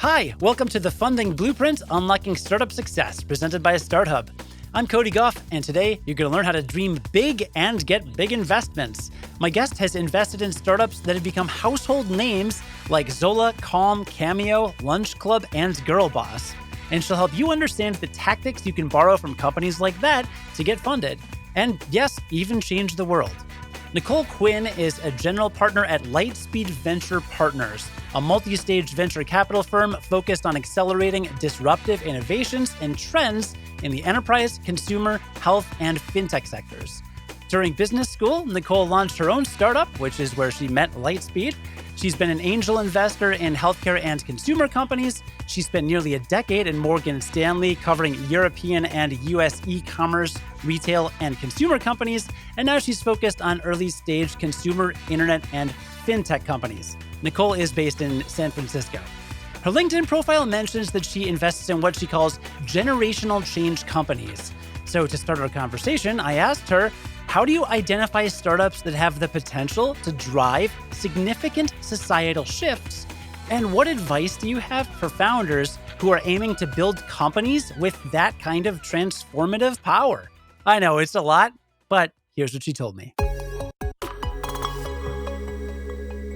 Hi, welcome to the Funding Blueprint, Unlocking Startup Success, presented by StartHub. I'm Cody Goff, and today you're going to learn how to dream big and get big investments. My guest has invested in startups that have become household names like Zola, Calm, Cameo, Lunchclub, and Girlboss. And she'll help you understand the tactics you can borrow from companies like that to get funded. And yes, even change the world. Nicole Quinn is a general partner at Lightspeed Venture Partners, a multi-stage venture capital firm focused on accelerating disruptive innovations and trends in the enterprise, consumer, health, and fintech sectors. During business school, Nicole launched her own startup, which is where she met Lightspeed. She's been an angel investor in healthcare and consumer companies. She spent nearly a decade in Morgan Stanley covering European and US e-commerce, retail, and consumer companies. And now she's focused on early-stage consumer, internet, and fintech companies. Nicole is based in San Francisco. Her LinkedIn profile mentions that she invests in what she calls generational change companies. So to start our conversation, I asked her, how do you identify startups that have the potential to drive significant societal shifts? And what advice do you have for founders who are aiming to build companies with that kind of transformative power? I know it's a lot, but here's what she told me.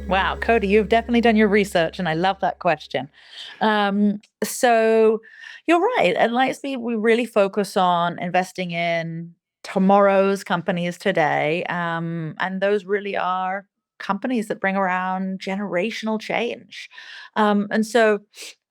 Wow, Cody, you've definitely done your research, and I love that question. So you're right. At Lightspeed, we really focus on investing in tomorrow's companies today. And those really are companies that bring around generational change. And so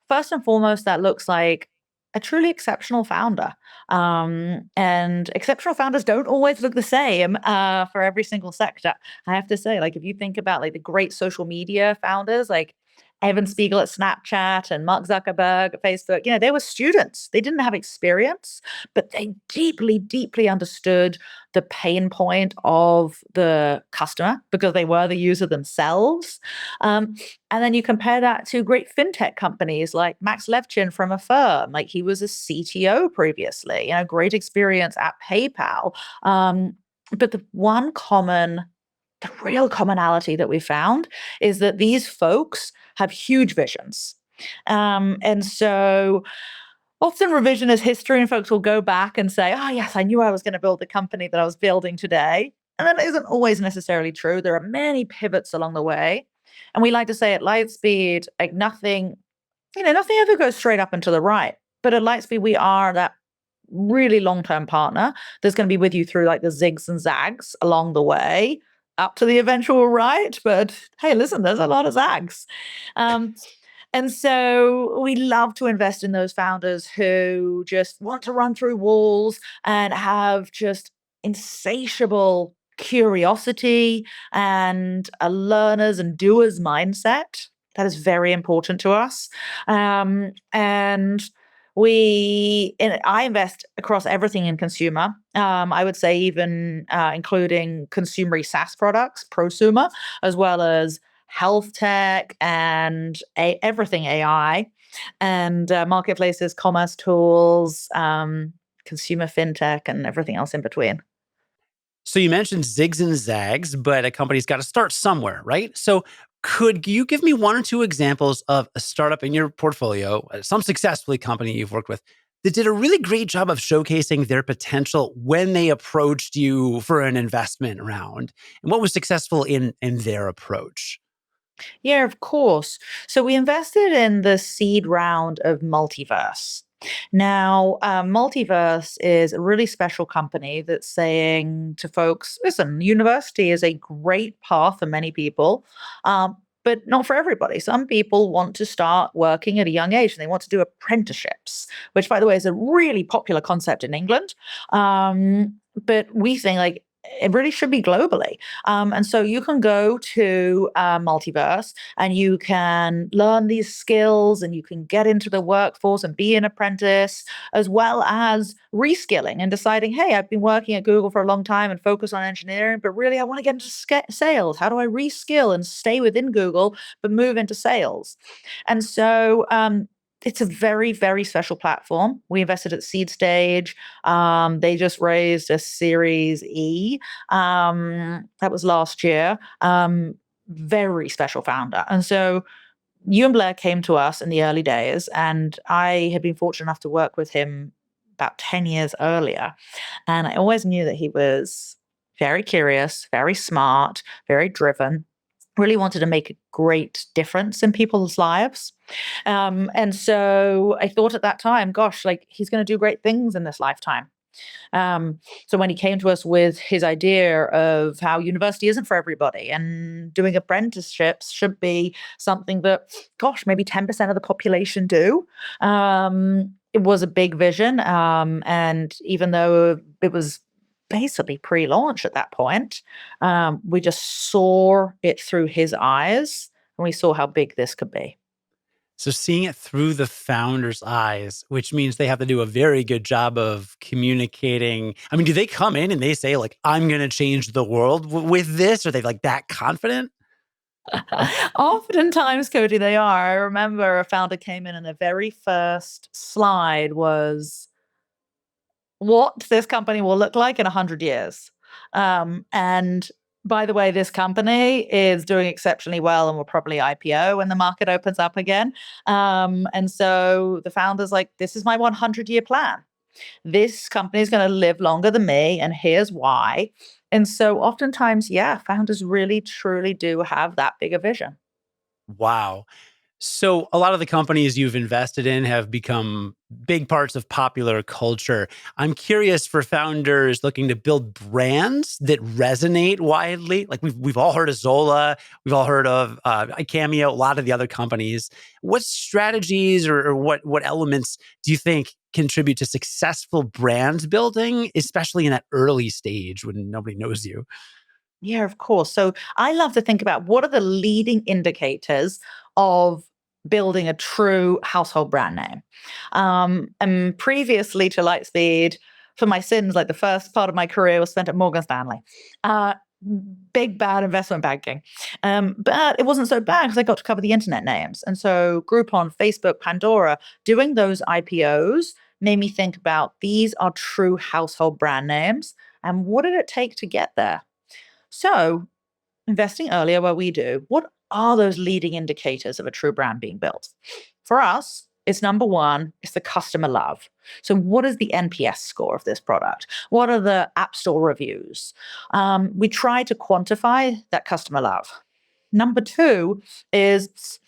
first and foremost, that looks like a truly exceptional founder. And exceptional founders don't always look the same for every single sector. I have to say, like, if you think about like the great social media founders, like Evan Spiegel at Snapchat and Mark Zuckerberg at Facebook, they were students. They didn't have experience, but they deeply, deeply understood the pain point of the customer because they were the user themselves. And then you compare that to great fintech companies like Max Levchin from Affirm, like he was a CTO previously, great experience at PayPal. But the real commonality that we found is that these folks have huge visions. And so often revisionist history and folks will go back and say, oh, yes, I knew I was going to build the company that I was building today. And that isn't always necessarily true. There are many pivots along the way. And we like to say at Lightspeed, like nothing ever goes straight up and to the right. But at Lightspeed, we are that really long-term partner that's going to be with you through like the zigs and zags along the way, up to the eventual right. But hey, listen, there's a lot of zags. And so we love to invest in those founders who just want to run through walls and have just insatiable curiosity and a learner's and doer's mindset. That is very important to us. And I invest across everything in consumer. I would say even including consumer SaaS products, prosumer, as well as health tech and everything AI, and marketplaces, commerce tools, consumer fintech, and everything else in between. So you mentioned zigs and zags, but a company's got to start somewhere, right? So could you give me one or two examples of a startup in your portfolio, some successful company you've worked with, that did a really great job of showcasing their potential when they approached you for an investment round? And what was successful in their approach? Yeah, of course. So we invested in the seed round of Multiverse. Now, Multiverse is a really special company that's saying to folks, listen, university is a great path for many people, but not for everybody. Some people want to start working at a young age and they want to do apprenticeships, which, by the way, is a really popular concept in England. But we think like it really should be globally. And so you can go to Multiverse and you can learn these skills and you can get into the workforce and be an apprentice, as well as reskilling and deciding, hey, I've been working at Google for a long time and focus on engineering, but really I want to get into sales. How do I reskill and stay within Google, but move into sales? And so it's a very, very special platform. We invested at seed stage. They just raised a Series E. That was last year. Very special founder. And so You and Blair came to us in the early days, and I had been fortunate enough to work with him about 10 years earlier. And I always knew that he was very curious, very smart, very driven, really wanted to make a great difference in people's lives. And so I thought at that time, gosh, like he's going to do great things in this lifetime. So when he came to us with his idea of how university isn't for everybody and doing apprenticeships should be something that, gosh, maybe 10% of the population do. It was a big vision. And even though it was basically pre-launch at that point, we just saw it through his eyes and we saw how big this could be. So seeing it through the founder's eyes, which means they have to do a very good job of communicating. I mean, do they come in and they say like, I'm going to change the world with this? Are they like that confident? Oftentimes, Cody, they are. I remember a founder came in and the very first slide was what this company will look like in 100 years. And by the way, this company is doing exceptionally well and will probably IPO when the market opens up again. And so the founder's like, this is my 100-year plan. This company is going to live longer than me, and here's why. And so oftentimes, yeah, founders really truly do have that bigger vision. Wow. So a lot of the companies you've invested in have become big parts of popular culture. I'm curious for founders looking to build brands that resonate widely. Like we've all heard of Zola, we've all heard of Cameo, a lot of the other companies. What strategies or what elements do you think contribute to successful brand building, especially in that early stage when nobody knows you? Yeah, of course. So I love to think about what are the leading indicators of building a true household brand name. And previously to Lightspeed, for my sins, like the first part of my career was spent at Morgan Stanley. Uh, Big bad investment banking. But it wasn't so bad because I got to cover the internet names. And so Groupon, Facebook, Pandora, doing those IPOs made me think about these are true household brand names. And what did it take to get there? So, investing earlier where we do, what are those leading indicators of a true brand being built? For us, it's number one, it's the customer love. So, what is the NPS score of this product? What are the App Store reviews? We try to quantify that customer love. Number two is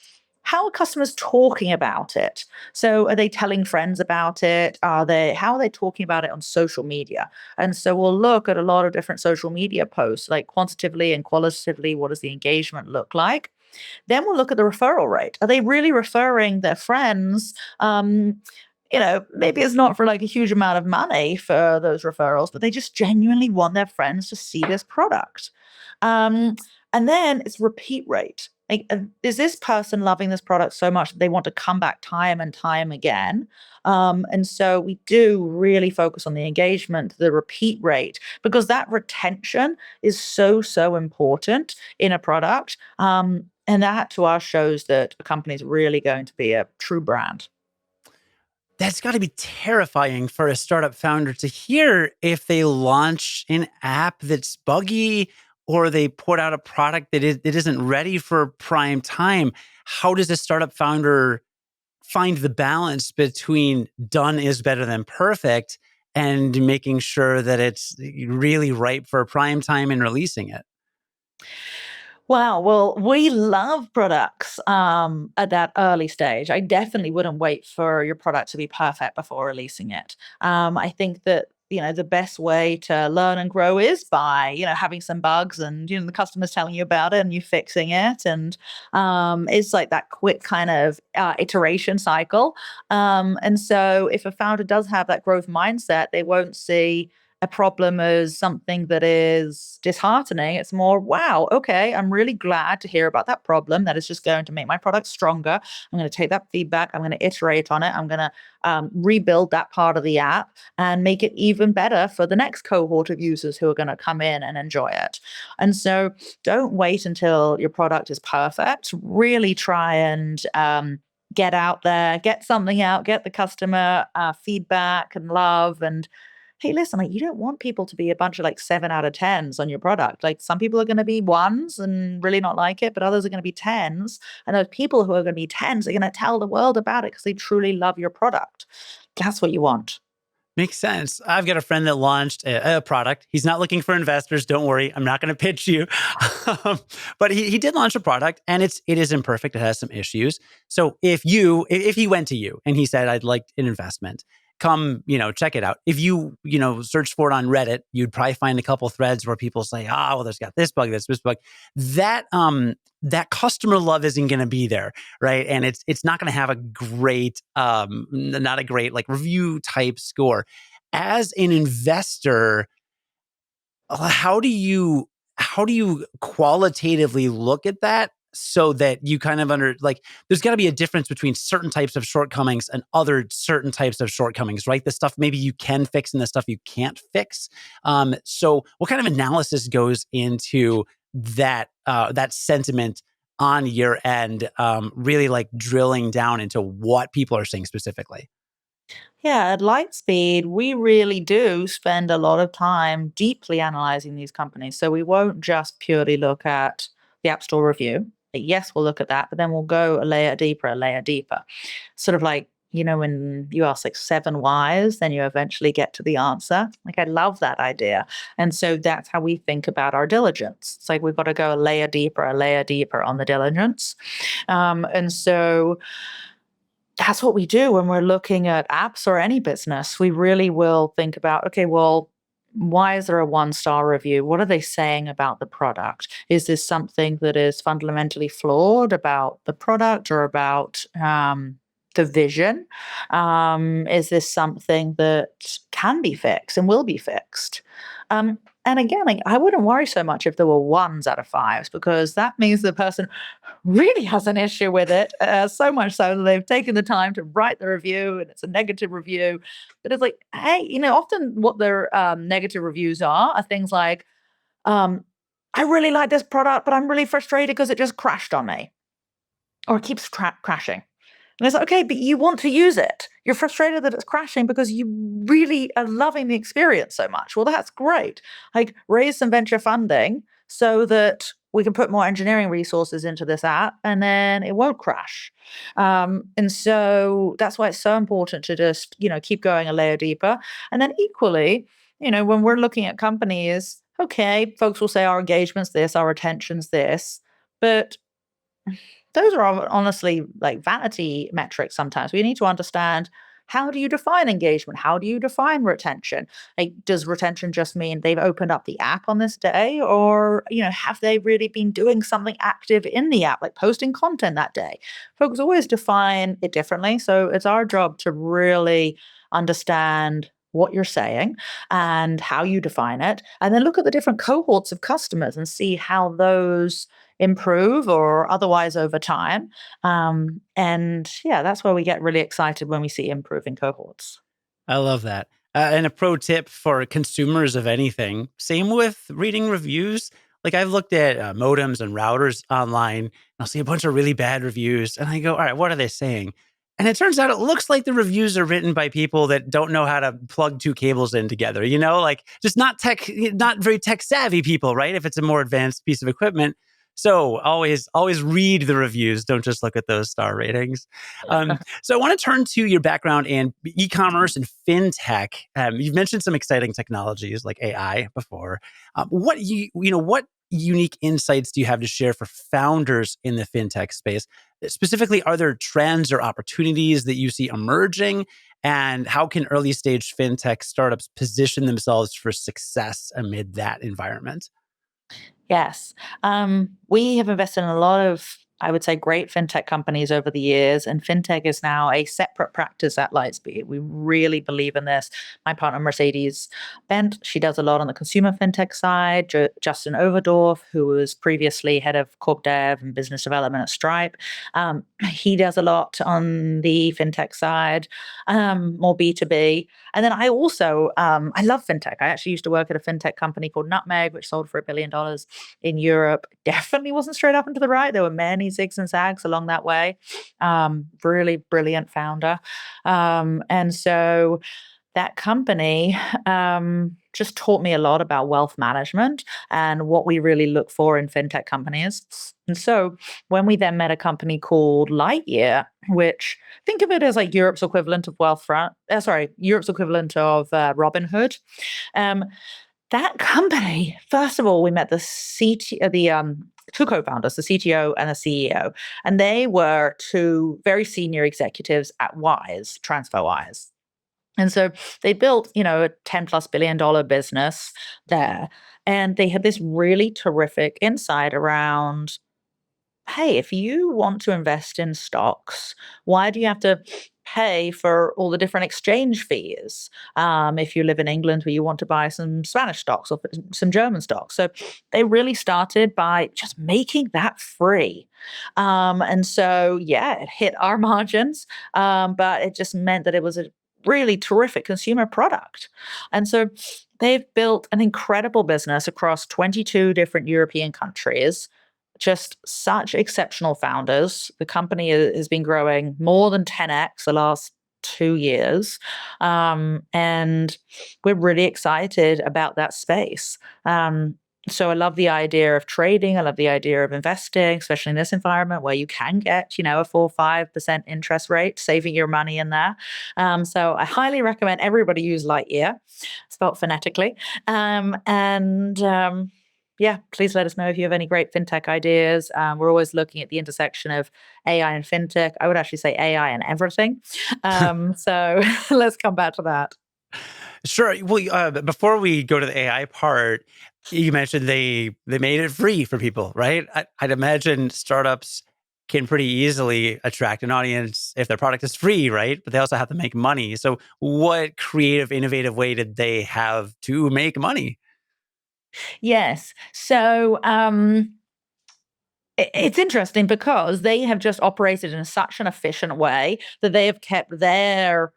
how are customers talking about it? So are they telling friends about it? How are they talking about it on social media? And so we'll look at a lot of different social media posts, like quantitatively and qualitatively, what does the engagement look like? Then we'll look at the referral rate. Are they really referring their friends? Maybe it's not for like a huge amount of money for those referrals, but they just genuinely want their friends to see this product. Um, and then it's repeat rate. Like, is this person loving this product so much that they want to come back time and time again? And so we do really focus on the engagement, the repeat rate, because that retention is so, so important in a product. And that to us shows that a company is really going to be a true brand. That's got to be terrifying for a startup founder to hear if they launch an app that's buggy or they put out a product that isn't ready for prime time. How does a startup founder find the balance between done is better than perfect and making sure that it's really ripe for prime time and releasing it? Wow. Well, we love products at that early stage. I definitely wouldn't wait for your product to be perfect before releasing it. I think that the best way to learn and grow is by having some bugs and the customers telling you about it and you fixing it, and it's like that quick kind of iteration cycle. And so if a founder does have that growth mindset, they won't see a problem as something that is disheartening. It's more, wow, okay, I'm really glad to hear about that problem. That is just going to make my product stronger. I'm going to take that feedback. I'm going to iterate on it. I'm going to rebuild that part of the app and make it even better for the next cohort of users who are going to come in and enjoy it. And so don't wait until your product is perfect. Really try and get out there, get something out, get the customer feedback and love, and hey, listen, like you don't want people to be a bunch of like 7 out of 10s on your product. Like some people are going to be ones and really not like it, but others are going to be tens. And those people who are going to be tens are going to tell the world about it because they truly love your product. That's what you want. Makes sense. I've got a friend that launched a product. He's not looking for investors. Don't worry. I'm not going to pitch you. Um, but he did launch a product and it is imperfect. It has some issues. So if he went to you and he said, I'd like an investment, come, check it out. If you search for it on Reddit, you'd probably find a couple threads where people say, well, there's got this bug, this bug. That customer love isn't going to be there, right? And it's not going to have a great, not a great like review type score. As an investor, how do you qualitatively look at that so that you kind of there's got to be a difference between certain types of shortcomings and other certain types of shortcomings, right? The stuff maybe you can fix and the stuff you can't fix. So what kind of analysis goes into that sentiment on your end, really like drilling down into what people are saying specifically? Yeah, at Lightspeed, we really do spend a lot of time deeply analyzing these companies. So we won't just purely look at the App Store review. Yes, we'll look at that, but then we'll go a layer deeper, a layer deeper. Sort of like, when you ask like 7 whys, then you eventually get to the answer. Like, I love that idea. And so that's how we think about our diligence. It's like we've got to go a layer deeper on the diligence. And so that's what we do when we're looking at apps or any business. We really will think about, okay, well, why is there a 1-star review? What are they saying about the product? Is this something that is fundamentally flawed about the product or about the vision? Is this something that can be fixed and will be fixed? And again, like, I wouldn't worry so much if there were 1s out of 5s because that means the person really has an issue with it, so much so that they've taken the time to write the review and it's a negative review. But it's like, hey, often what their negative reviews are things like, I really like this product, but I'm really frustrated because it just crashed on me or it keeps crashing. And it's like, okay, but you want to use it. You're frustrated that it's crashing because you really are loving the experience so much. Well, that's great. Like, raise some venture funding so that we can put more engineering resources into this app and then it won't crash. And so that's why it's so important to just, keep going a layer deeper. And then equally, when we're looking at companies, okay, folks will say our engagement's this, our retention's this, but those are honestly like vanity metrics sometimes. We need to understand, how do you define engagement? How do you define retention? Like, does retention just mean they've opened up the app on this day? Or, have they really been doing something active in the app, like posting content that day? Folks always define it differently. So it's our job to really understand what you're saying and how you define it, and then look at the different cohorts of customers and see how those improve or otherwise over time. And yeah, that's where we get really excited when we see improving cohorts. I love that. And a pro tip for consumers of anything, same with reading reviews. Like I've looked at modems and routers online, and I'll see a bunch of really bad reviews, and I go, all right, what are they saying? And it turns out it looks like the reviews are written by people that don't know how to plug two cables in together, like just not very tech savvy people, right? If it's a more advanced piece of equipment. So always read the reviews. Don't just look at those star ratings. So I want to turn to your background in e-commerce and fintech. You've mentioned some exciting technologies like AI before. What unique insights do you have to share for founders in the fintech space? Specifically, are there trends or opportunities that you see emerging? And how can early stage fintech startups position themselves for success amid that environment? Yes. We have invested in a lot of, I would say, great fintech companies over the years, and fintech is now a separate practice at Lightspeed. We really believe in this. My partner, Mercedes Bent, she does a lot on the consumer fintech side. Justin Overdorf, who was previously head of corp dev and business development at Stripe, he does a lot on the fintech side, more B2B. And then I also, I love fintech. I actually used to work at a fintech company called Nutmeg, which sold for $1 billion in Europe. Definitely wasn't straight up and to the right. There were many zigs and zags along that way. Really brilliant founder. And so that company just taught me a lot about wealth management and what we really look for in fintech companies. And so when we then met a company called Lightyear, which think of it as like Europe's equivalent of Europe's equivalent of Robinhood. Um, that company, first of all, we met the two co-founders, the CTO and the CEO, and they were two very senior executives at Wise, TransferWise. And so they built, a $10+ billion business there. And they had this really terrific insight around, hey, if you want to invest in stocks, why do you have to pay for all the different exchange fees? If you live in England where you want to buy some Spanish stocks or some German stocks. So they really started by just making that free. And so, yeah, it hit our margins, but it just meant that it was a really terrific consumer product. And so they've built an incredible business across 22 different European countries, just such exceptional founders. The company has been growing more than 10x the last 2 years. And we're really excited about that space. So I love the idea of trading. I love the idea of investing, especially in this environment where you can get, a 4 or 5% interest rate, saving your money in there. So I highly recommend everybody use Lightyear, spelled phonetically. Yeah, please let us know if you have any great fintech ideas. We're always looking at the intersection of AI and fintech. I would actually say AI and everything. So let's come back to that. Sure. Well, before we go to the AI part, you mentioned they made it free for people, right? I'd imagine startups can pretty easily attract an audience if their product is free, right? But they also have to make money. So, what creative, innovative way did they have to make money? Yes. So it's interesting because they have just operated in such an efficient way that they have kept their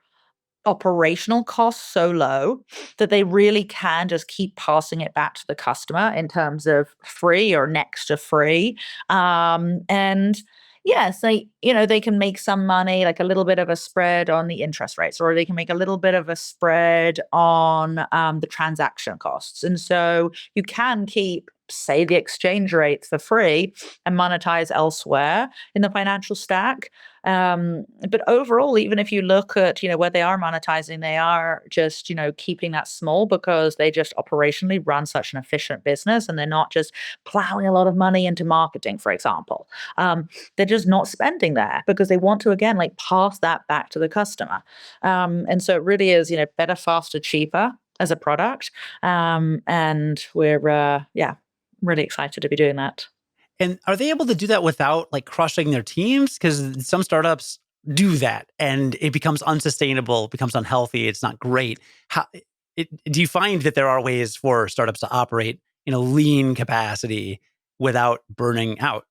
operational costs so low that they really can just keep passing it back to the customer in terms of free or next to free. And yes, they can make some money, like a little bit of a spread on the interest rates, or they can make a little bit of a spread on the transaction costs. And so you can keep, say, the exchange rates for free and monetize elsewhere in the financial stack. But overall, even if you look at, where they are monetizing, they are just, keeping that small because they just operationally run such an efficient business and they're not just plowing a lot of money into marketing, for example. They're just not spending there because they want to, again, like pass that back to the customer. And so it really is, better, faster, cheaper as a product. And we're, really excited to be doing that. And are they able to do that without like crushing their teams? Because some startups do that and it becomes unsustainable, becomes unhealthy. It's not great. Do you find that there are ways for startups to operate in a lean capacity without burning out?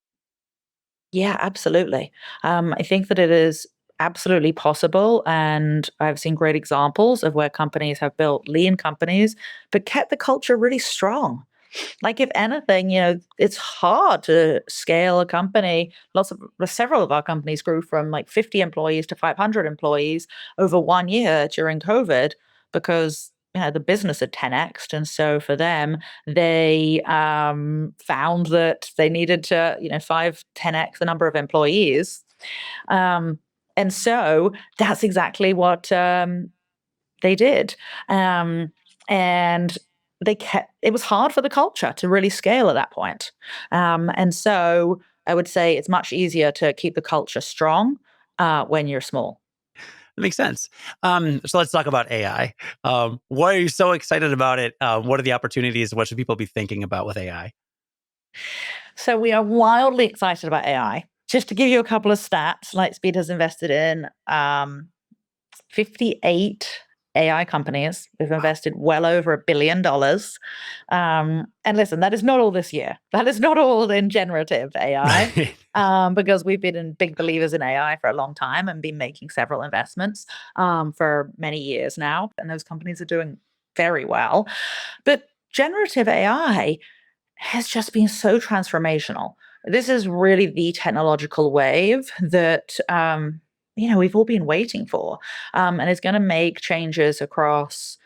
Yeah, absolutely. I think that it is absolutely possible. And I've seen great examples of where companies have built lean companies, but kept the culture really strong. Like, if anything, it's hard to scale a company. Several of our companies grew from like 50 employees to 500 employees over 1 year during COVID because the business had 10x. And so for them, they found that they needed to, 5, 10x the number of employees. Um, and so that's exactly what they did. Um, and it was hard for the culture to really scale at that point. And so I would say it's much easier to keep the culture strong when you're small. That makes sense. So let's talk about AI. Why are you so excited about it? What are the opportunities? What should people be thinking about with AI? So we are wildly excited about AI. Just to give you a couple of stats, Lightspeed has invested in 58 AI companies. We've Wow. invested well over $1 billion. And listen, that is not all this year. That is not all in generative AI, because we've been big believers in AI for a long time and been making several investments for many years now. And those companies are doing very well. But generative AI has just been so transformational. This is really the technological wave that we've all been waiting for. And it's going to make changes across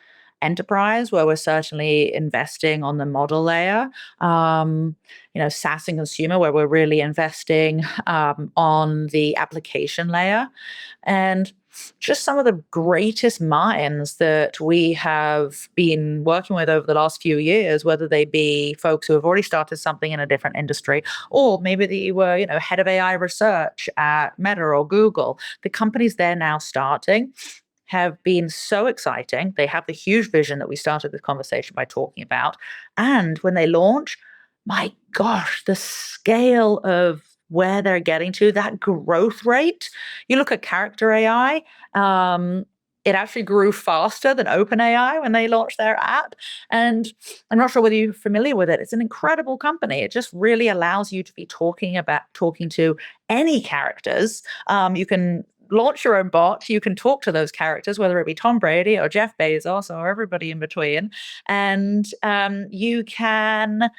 enterprise, where we're certainly investing on the model layer, SaaS and consumer, where we're really investing on the application layer. And just some of the greatest minds that we have been working with over the last few years, whether they be folks who have already started something in a different industry, or maybe that you were, head of AI research at Meta or Google. The companies they're now starting have been so exciting. They have the huge vision that we started this conversation by talking about. And when they launch, my gosh, the scale of where they're getting to, that growth rate. You look at character AI, it actually grew faster than OpenAI when they launched their app. And I'm not sure whether you're familiar with it. It's an incredible company. It just really allows you to be talking to any characters. You can launch your own bot. You can talk to those characters, whether it be Tom Brady or Jeff Bezos or everybody in between. And you can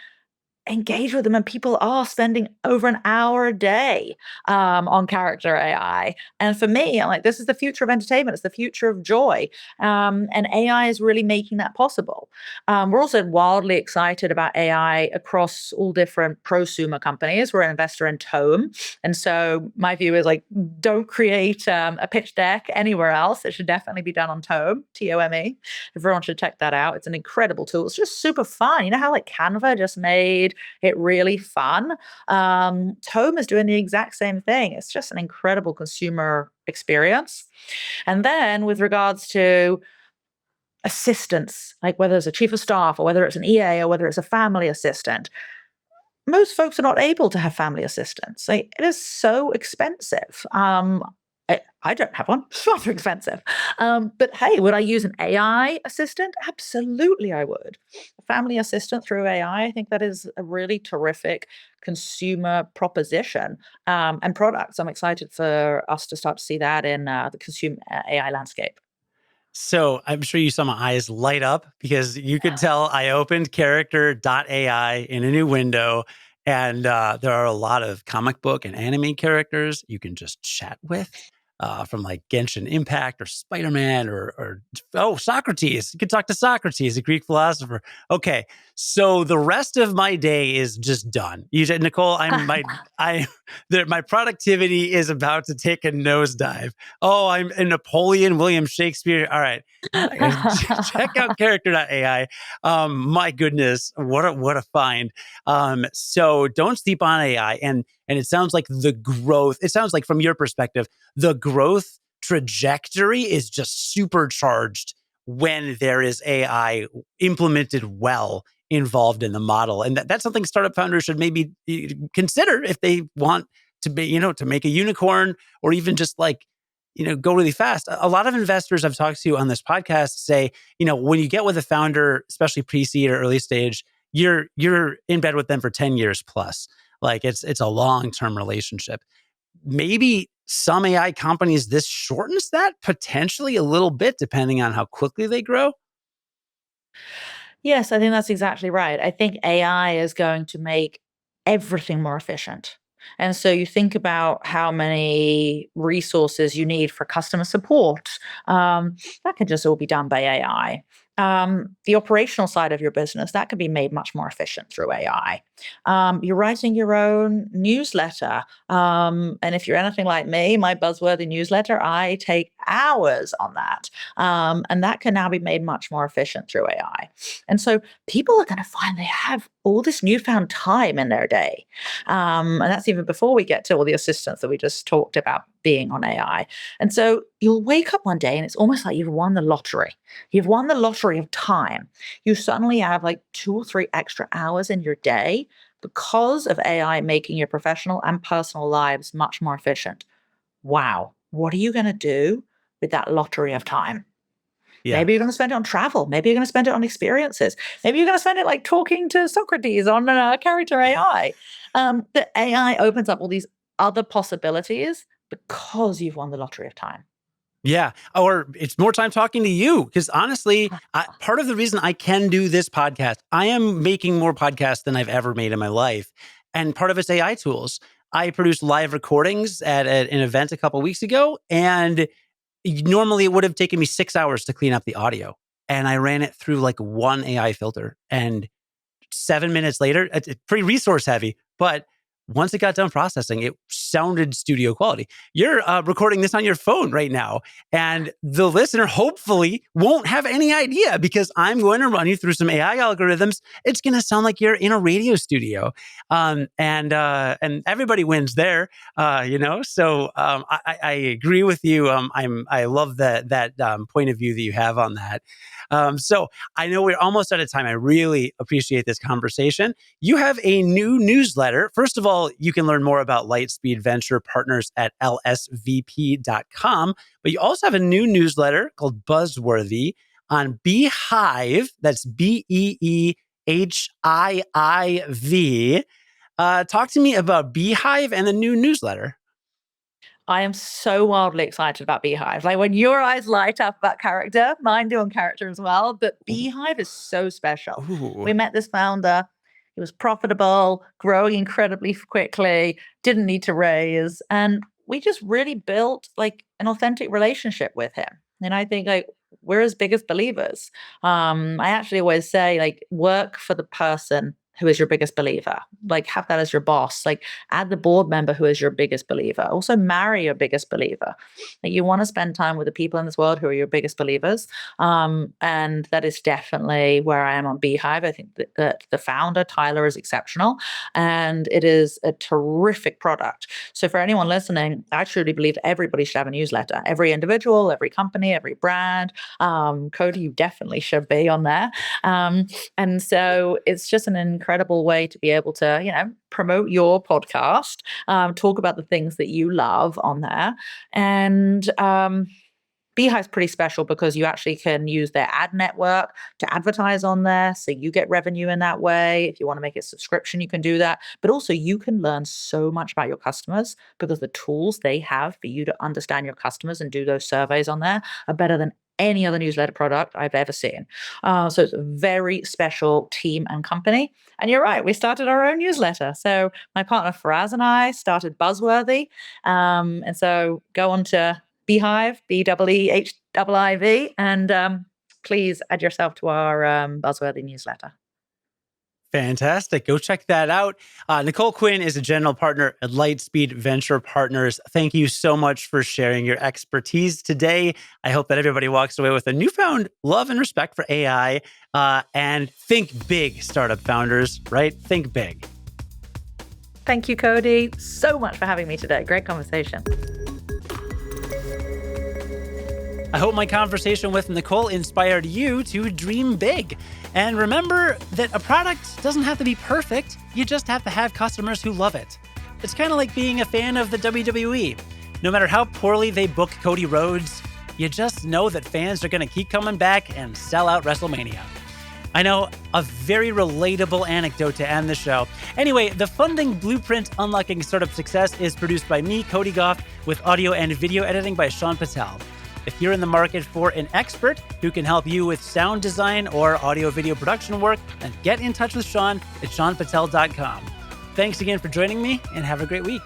engage with them, and people are spending over an hour a day on character AI. And for me, I'm like, this is the future of entertainment. It's the future of joy. And AI is really making that possible. We're also wildly excited about AI across all different prosumer companies. We're an investor in Tome. And so my view is like, don't create a pitch deck anywhere else. It should definitely be done on Tome, Tome. Everyone should check that out. It's an incredible tool. It's just super fun. You know how like Canva just made it really fun? Tome is doing the exact same thing. It's just an incredible consumer experience. And then with regards to assistants, like whether it's a chief of staff or whether it's an EA or whether it's a family assistant, most folks are not able to have family assistants. Like, it is so expensive. I don't have one. It's rather expensive. But hey, would I use an AI assistant? Absolutely, I would. A family assistant through AI, I think that is a really terrific consumer proposition and products. I'm excited for us to start to see that in the consumer AI landscape. So I'm sure you saw my eyes light up because you could tell I opened character.ai in a new window. And there are a lot of comic book and anime characters you can just chat with. From like Genshin Impact or Spider-Man or Socrates. You could talk to Socrates, a Greek philosopher. Okay, so the rest of my day is just done. You said, Nicole, my productivity is about to take a nosedive. Oh, I'm a Napoleon William Shakespeare. All right. Check out character.ai. My goodness, what a find. So don't sleep on AI. And it sounds like it sounds like from your perspective, the growth trajectory is just supercharged when there is AI implemented well involved in the model. And that's something startup founders should maybe consider if they want to be, to make a unicorn or even just like, go really fast. A lot of investors I've talked to on this podcast say, when you get with a founder, especially pre-seed or early stage, you're in bed with them for 10 years plus. Like it's a long-term relationship. Maybe some AI companies, this shortens that potentially a little bit, depending on how quickly they grow. Yes, I think that's exactly right. I think AI is going to make everything more efficient. And so you think about how many resources you need for customer support. That can just all be done by AI. The operational side of your business, that can be made much more efficient through AI. You're writing your own newsletter. And if you're anything like me, my buzzworthy newsletter, I take hours on that. And that can now be made much more efficient through AI. And so people are going to find they have all this newfound time in their day. And that's even before we get to all the assistants that we just talked about being on AI. And so you'll wake up one day and it's almost like you've won the lottery. You've won the lottery of time. You suddenly have like 2 or 3 extra hours in your day because of AI making your professional and personal lives much more efficient. Wow. What are you going to do with that lottery of time? Yeah. Maybe you're going to spend it on travel. Maybe you're going to spend it on experiences. Maybe you're going to spend it like talking to Socrates on character AI. The AI opens up all these other possibilities because you've won the lottery of time. Yeah. Or it's more time talking to you. Because honestly, part of the reason I can do this podcast, I am making more podcasts than I've ever made in my life. And part of it's AI tools. I produced live recordings at an event a couple weeks ago, and normally it would have taken me 6 hours to clean up the audio. And I ran it through like one AI filter, and 7 minutes later, it's pretty resource heavy, but once it got done processing, it sounded studio quality. You're recording this on your phone right now, and the listener hopefully won't have any idea because I'm going to run you through some AI algorithms. It's going to sound like you're in a radio studio, and everybody wins there. So I agree with you. I love that point of view that you have on that. So I know we're almost out of time. I really appreciate this conversation. You have a new newsletter. First of all, you can learn more about Lightspeed Venture Partners at lsvp.com, but you also have a new newsletter called Buzzworthy on Beehive. That's Beehiiv. Talk to me about Beehive and the new newsletter. I am so wildly excited about Beehive. Like when your eyes light up about character, mine do on character as well. But Beehive is so special. Ooh. We met this founder. He was profitable, growing incredibly quickly, didn't need to raise. And we just really built like an authentic relationship with him. And I think like we're his biggest believers. I actually always say like work for the person who is your biggest believer. Like have that as your boss. Like add the board member who is your biggest believer. Also marry your biggest believer. Like you want to spend time with the people in this world who are your biggest believers. And that is definitely where I am on Beehive. I think that the founder, Tyler, is exceptional. And it is a terrific product. So for anyone listening, I truly believe everybody should have a newsletter. Every individual, every company, every brand. Cody, you definitely should be on there. And so it's just an incredible way to be able to, promote your podcast, talk about the things that you love on there. And Beehive's pretty special because you actually can use their ad network to advertise on there. So you get revenue in that way. If you want to make a subscription, you can do that. But also you can learn so much about your customers because the tools they have for you to understand your customers and do those surveys on there are better than any other newsletter product I've ever seen. So it's a very special team and company. And you're right, we started our own newsletter. So my partner Faraz and I started Buzzworthy. And so go on to Beehive, Beehiv, and please add yourself to our Buzzworthy newsletter. Fantastic. Go check that out. Nicole Quinn is a general partner at Lightspeed Venture Partners. Thank you so much for sharing your expertise today. I hope that everybody walks away with a newfound love and respect for AI. And think big, startup founders, right? Think big. Thank you, Cody, so much for having me today. Great conversation. I hope my conversation with Nicole inspired you to dream big. And remember that a product doesn't have to be perfect. You just have to have customers who love it. It's kind of like being a fan of the WWE. No matter how poorly they book Cody Rhodes, you just know that fans are going to keep coming back and sell out WrestleMania. I know, a very relatable anecdote to end the show. Anyway, the Funding Blueprint Unlocking Startup Success is produced by me, Cody Goff, with audio and video editing by Sean Patel. If you're in the market for an expert who can help you with sound design or audio-video production work, then get in touch with Sean at seanpatel.com. Thanks again for joining me, and have a great week.